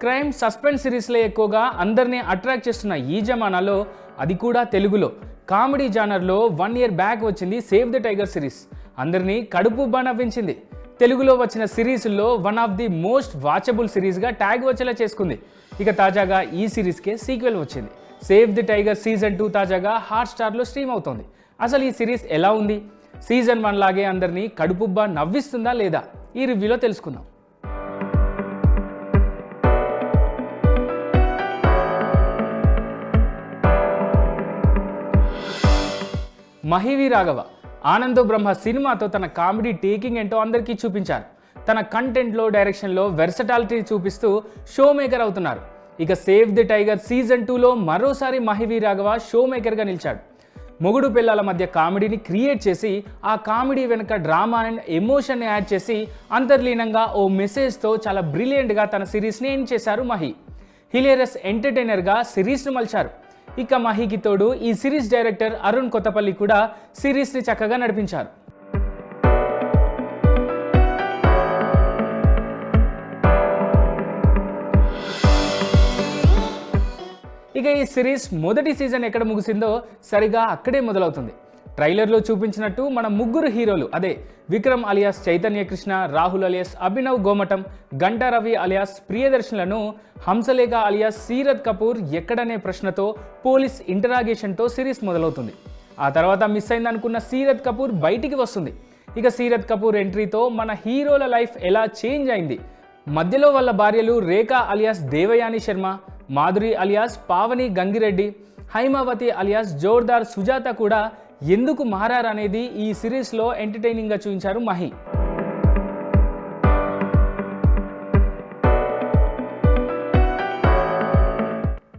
Crime suspense సిరీస్లే ఎక్కువగా అందరినీ attract చేస్తున్న ఈ జమానాలో అది కూడా తెలుగులో కామెడీ జానర్లో 1 year బ్యాక్ వచ్చింది సేవ్ ద టైగర్ సిరీస్. అందరినీ కడుపుబ్బా నవ్వించింది. తెలుగులో వచ్చిన సిరీస్లో one of the most watchable సిరీస్గా ట్యాగ్ వచ్చేలా చేసుకుంది. ఇక తాజాగా ఈ సిరీస్కే సీక్వెల్ వచ్చింది. సేవ్ ది టైగర్ సీజన్ 2 తాజాగా హాట్స్టార్లో స్ట్రీమ్ అవుతోంది. అసలు ఈ సిరీస్ ఎలా ఉంది, సీజన్ 1 లాగే అందరినీ కడుపుబ్బా నవ్విస్తుందా లేదా, ఈ రివ్యూలో తెలుసుకుందాం. మహివి రాఘవ ఆనందో బ్రహ్మ సినిమాతో తన కామెడీ టేకింగ్ ఏంటో అందరికీ చూపించారు. తన కంటెంట్లో, డైరెక్షన్లో వెర్సటాలిటీ చూపిస్తూ షో మేకర్ అవుతున్నారు. ఇక సేవ్ ది టైగర్ సీజన్ 2లో మరోసారి మహివి రాఘవ షో మేకర్గా నిలిచాడు. మొగుడు పిల్లల మధ్య కామెడీని క్రియేట్ చేసి ఆ కామెడీ వెనుక డ్రామా అండ్ ఎమోషన్ని యాడ్ చేసి అంతర్లీనంగా ఓ మెసేజ్తో చాలా బ్రిలియంట్గా తన సిరీస్ని ఎండ్ చేశారు మహి. హిలేరియస్ ఎంటర్టైనర్గా సిరీస్ను మలిచారు. ఇక మహికి తోడు ఈ సిరీస్ డైరెక్టర్ అరుణ్ కొత్తపల్లి కూడా సిరీస్ని చక్కగా నడిపించారు. ఇక ఈ సిరీస్ మొదటి సీజన్ ఎక్కడ ముగిసిందో సరిగా అక్కడే మొదలవుతుంది. ట్రైలర్లో చూపించినట్టు మన ముగ్గురు హీరోలు, అదే Vikram alias Chaitanya Krishna, Rahul alias Abhinav Gomatam, Ganta Ravi alias ప్రియదర్శన్లను హంసలేఖ అలియాస్ సీరత్ కపూర్ ఎక్కడనే ప్రశ్నతో పోలీస్ ఇంటరాగేషన్తో సిరీస్ మొదలవుతుంది. ఆ తర్వాత మిస్ అయిందనుకున్న సీరత్ కపూర్ బయటికి వస్తుంది. ఇక సీరత్ కపూర్ ఎంట్రీతో మన హీరోల లైఫ్ ఎలా చేంజ్ అయింది, మధ్యలో వాళ్ళ భార్యలు Rekha alias Devayani Sharma, Madhuri alias Pavani Gangireddy, Haimavathi alias Jordar Sujatha కూడా ఎందుకు మారారనేది ఈ సిరీస్లో ఎంటర్టైనింగ్గా చూపించారు మహి.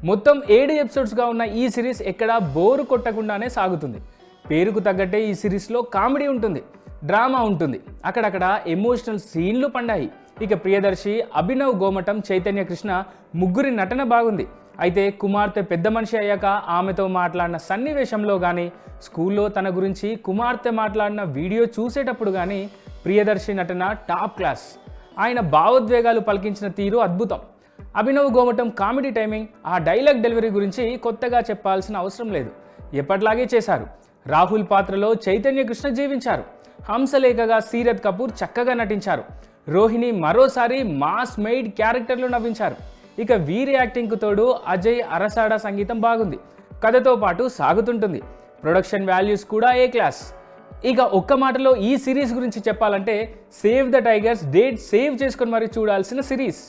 మొత్తం 7 ఎపిసోడ్స్గా ఉన్న ఈ సిరీస్ ఎక్కడా బోరు కొట్టకుండానే సాగుతుంది. పేరుకు తగ్గట్టే ఈ సిరీస్లో కామెడీ ఉంటుంది, డ్రామా ఉంటుంది, అక్కడక్కడ ఎమోషనల్ సీన్లు పండాయి. ఇక ప్రియదర్శి, అభినవ్ గోమటం, చైతన్య కృష్ణ ముగ్గురి నటన బాగుంది. అయితే కుమార్తె పెద్ద మనిషి అయ్యాక ఆమెతో మాట్లాడిన సన్నివేశంలో కానీ, స్కూల్లో తన గురించి కుమార్తె మాట్లాడిన వీడియో చూసేటప్పుడు కానీ ప్రియదర్శి నటన టాప్ క్లాస్. ఆయన భావోద్వేగాలు పలికించిన తీరు అద్భుతం. అభినవ్ గోమటం కామెడీ టైమింగ్, ఆ డైలాగ్ డెలివరీ గురించి కొత్తగా చెప్పాల్సిన అవసరం లేదు, ఎప్పట్లాగే చేశారు. రాహుల్ పాత్రలో చైతన్య కృష్ణ జీవించారు. హంసలేఖగా సీరత్ కపూర్ చక్కగా నటించారు. రోహిణి మరోసారి మాస్ మెయిడ్ క్యారెక్టర్లు నవ్వించారు. ఇక వీరి యాక్టింగ్కు తోడు అజయ్ అరసాడ సంగీతం బాగుంది. కథతో పాటు సాగుతుంటుంది. ప్రొడక్షన్ వాల్యూస్ కూడా ఏ క్లాస్. ఇక ఒక్క మాటలో ఈ సిరీస్ గురించి చెప్పాలంటే save the tigers date save చేసుకొని మరీ చూడాల్సిన సిరీస్.